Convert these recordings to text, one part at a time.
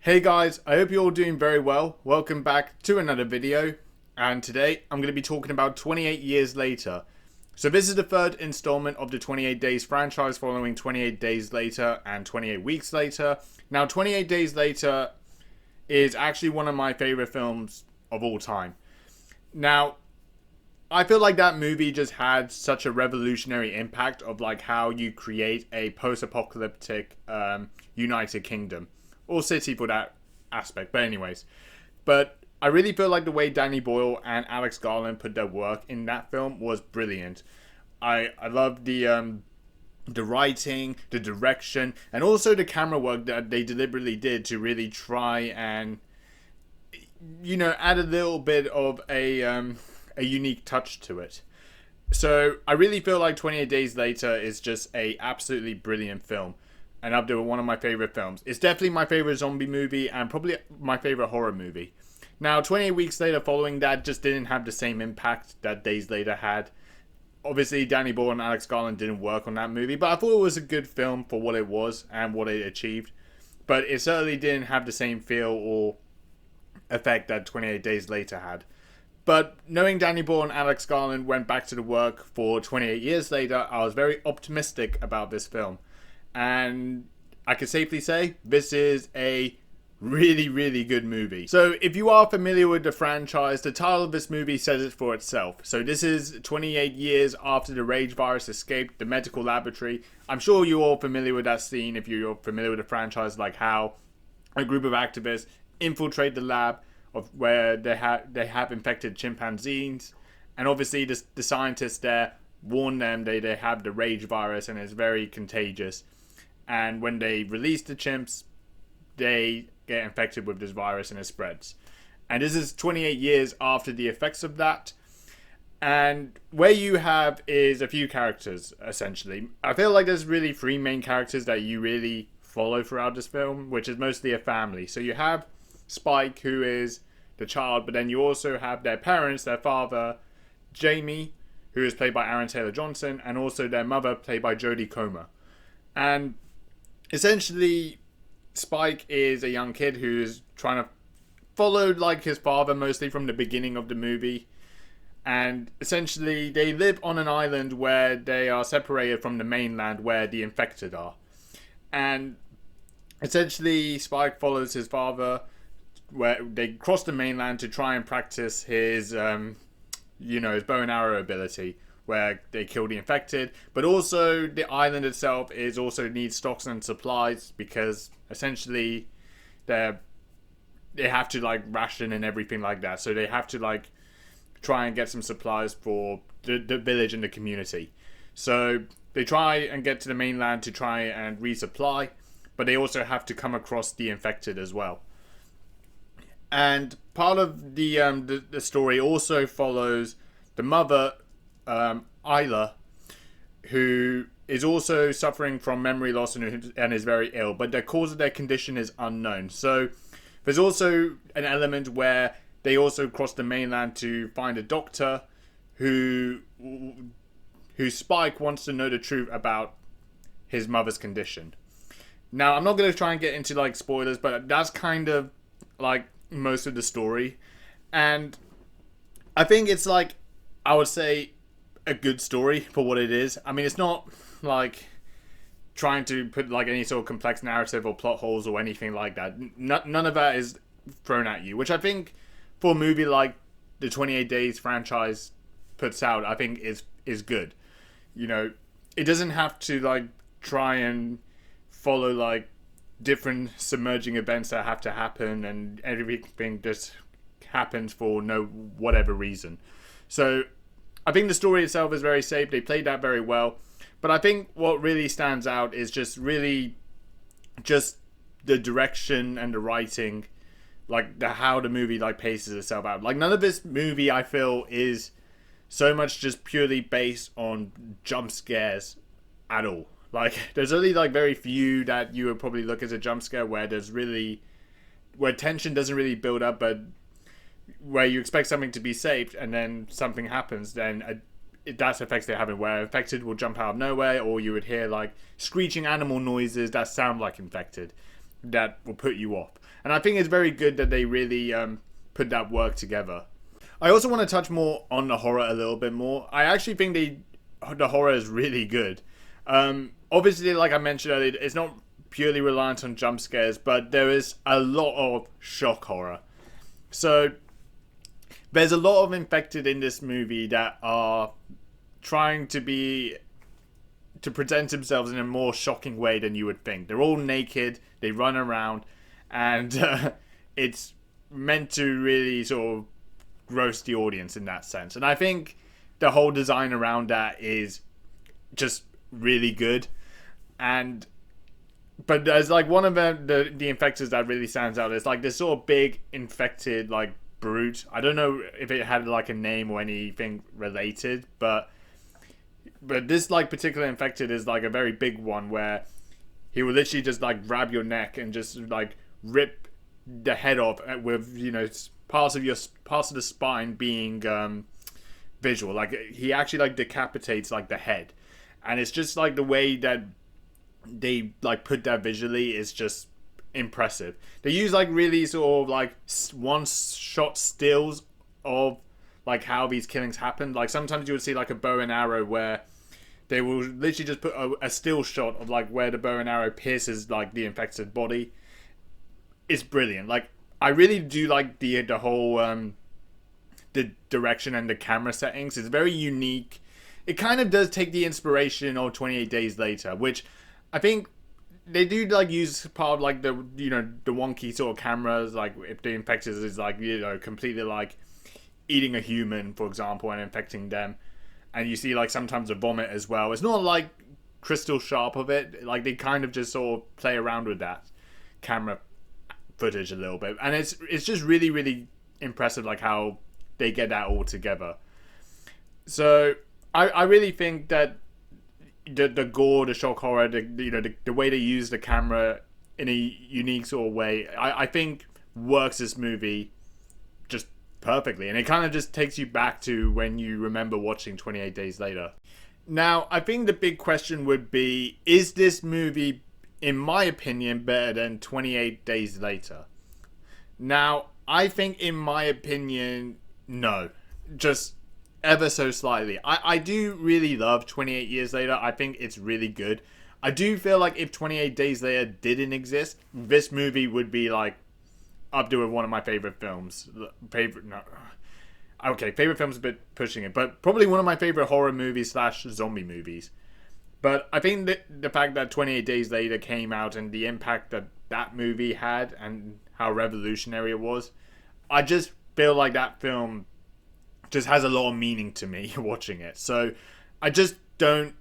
Hey guys, I hope you're all doing very well. Welcome back to another video. And today I'm going to be talking about 28 Years Later. So this is the third installment of the 28 Days franchise, following 28 Days Later and 28 Weeks Later. Now 28 Days Later is actually one of my favorite films of all time. Now, I feel like that movie just had such a revolutionary impact of like how you create a post-apocalyptic United Kingdom. Or city for that aspect, but I really feel like the way Danny Boyle and Alex Garland put their work in that film was brilliant. I love the writing, the direction, and also the camera work that they deliberately did to really try and add a little bit of a unique touch to it. So I really feel like 28 Days Later is just a absolutely brilliant film. And up there with one of my favorite films. It's definitely my favorite zombie movie and probably my favorite horror movie. Now, 28 Weeks Later following that just didn't have the same impact that Days Later had. Obviously, Danny Boyle and Alex Garland didn't work on that movie, but I thought it was a good film for what it was and what it achieved. But it certainly didn't have the same feel or effect that 28 Days Later had. But knowing Danny Boyle and Alex Garland went back to the work for 28 Years Later, I was very optimistic about this film. And I can safely say this is a really, really good movie. So if you are familiar with the franchise, the title of this movie says it for itself. So this is 28 years after the Rage virus escaped the medical laboratory. I'm sure you're all familiar with that scene if you're familiar with the franchise, like how a group of activists infiltrate the lab of where they have infected chimpanzees. And obviously the scientists there warn them they have the Rage virus and it's very contagious. And when they release the chimps, they get infected with this virus and it spreads. And this is 28 years after the effects of that. And where you have is a few characters, essentially. I feel like there's really three main characters that you really follow throughout this film, which is mostly a family. So you have Spike, who is the child, but then you also have their parents, their father, Jamie, who is played by Aaron Taylor-Johnson, and also their mother, played by Jodie Comer. And essentially, Spike is a young kid who's trying to follow like his father mostly from the beginning of the movie. And essentially, they live on an island where they are separated from the mainland where the infected are. And essentially, Spike follows his father where they cross the mainland to try and practice his, his bow and arrow ability, where they kill the infected, but also the island itself is also needs stocks and supplies because essentially they have to like ration and everything like that. So they have to like try and get some supplies for the village and the community. So they try and get to the mainland to try and resupply, but they also have to come across the infected as well. And part of the story also follows the mother, Isla, who is also suffering from memory loss and is very ill, but the cause of their condition is unknown. So there's also an element where they also cross the mainland to find a doctor who Spike wants to know the truth about his mother's condition. Now, I'm not going to try and get into like spoilers, but that's kind of like most of the story. And I think it's like, I would say, a good story for what it is. I mean, it's not like trying to put like any sort of complex narrative or plot holes or anything like that. None of that is thrown at you, which I think for a movie like the 28 Days franchise puts out, I think is good. It doesn't have to like try and follow like different submerging events that have to happen and everything just happens for no whatever reason. So I think the story itself is very safe. They played that very well. But I think what really stands out is just really just the direction and the writing, like how the movie like paces itself out. Like none of this movie I feel is so much just purely based on jump scares at all. Like there's only like very few that you would probably look as a jump scare where tension doesn't really build up, but where you expect something to be safe and then something happens, then that's effects they're having, where infected will jump out of nowhere, or you would hear like screeching animal noises that sound like infected. that will put you off. And I think it's very good that they really put that work together. I also want to touch more on the horror a little bit more. I actually think the horror is really good. Obviously, like I mentioned earlier, it's not purely reliant on jump scares, but there is a lot of shock horror. So there's a lot of infected in this movie that are trying to present themselves in a more shocking way than you would think. They're all naked, they run around, and it's meant to really sort of gross the audience in that sense. And I think the whole design around that is just really good. But there's like one of the infectors that really stands out. It's like this sort of big infected like brute. I don't know if it had like a name or anything related, but this like particular infected is like a very big one where he will literally just like grab your neck and just like rip the head off with, you know, parts of the spine being visual. Like he actually like decapitates like the head, and it's just like the way that they like put that visually is just impressive. They use like really sort of like one shot stills of like how these killings happen. Like sometimes you would see like a bow and arrow where they will literally just put a still shot of like where the bow and arrow pierces like the infected body. It's brilliant. Like I really do like the whole the direction and the camera settings. It's very unique. It kind of does take the inspiration of 28 Days Later, which I think they do like use part of like the, you know, the wonky sort of cameras. Like if the infected is like, you know, completely like eating a human, for example, and infecting them, and you see like sometimes a vomit as well. It's not like crystal sharp of it. Like they kind of just sort of play around with that camera footage a little bit, and it's just really, really impressive like how they get that all together. So I really think that the gore, the shock horror, the way they use the camera in a unique sort of way, I think works this movie just perfectly, and it kind of just takes you back to when you remember watching 28 Days Later. Now, I think the big question would be, is this movie, in my opinion, better than 28 Days Later? Now, I think, in my opinion, no. Just ever so slightly. I do really love 28 Years Later. I think it's really good. I do feel like if 28 Days Later didn't exist, this movie would be like up there with one of my favorite films. Favorite film's a bit pushing it, but probably one of my favorite horror movies / zombie movies. But I think that the fact that 28 Days Later came out and the impact that movie had and how revolutionary it was, I just feel like that film just has a lot of meaning to me watching it. So I just don't,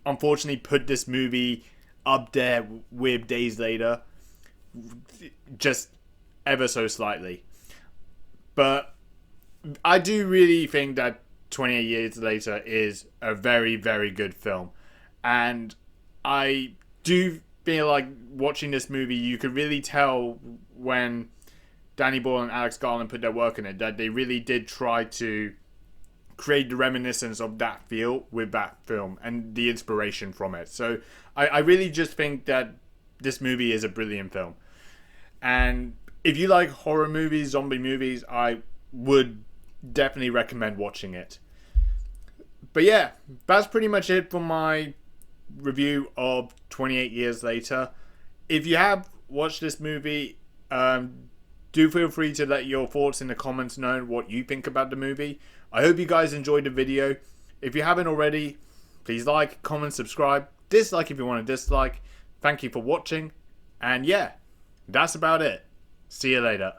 unfortunately, put this movie up there with Days Later, just ever so slightly. But I do really think that 28 Years Later is a very, very good film. And I do feel like watching this movie, you could really tell when Danny Boyle and Alex Garland put their work in it, that they really did try to create the reminiscence of that feel with that film and the inspiration from it. So I really just think that this movie is a brilliant film. And if you like horror movies, zombie movies, I would definitely recommend watching it. But yeah, that's pretty much it for my review of 28 Years Later. If you have watched this movie, do feel free to let your thoughts in the comments know what you think about the movie. I hope you guys enjoyed the video. If you haven't already, please like, comment, subscribe, dislike if you want to dislike. Thank you for watching, and yeah, that's about it. See you later.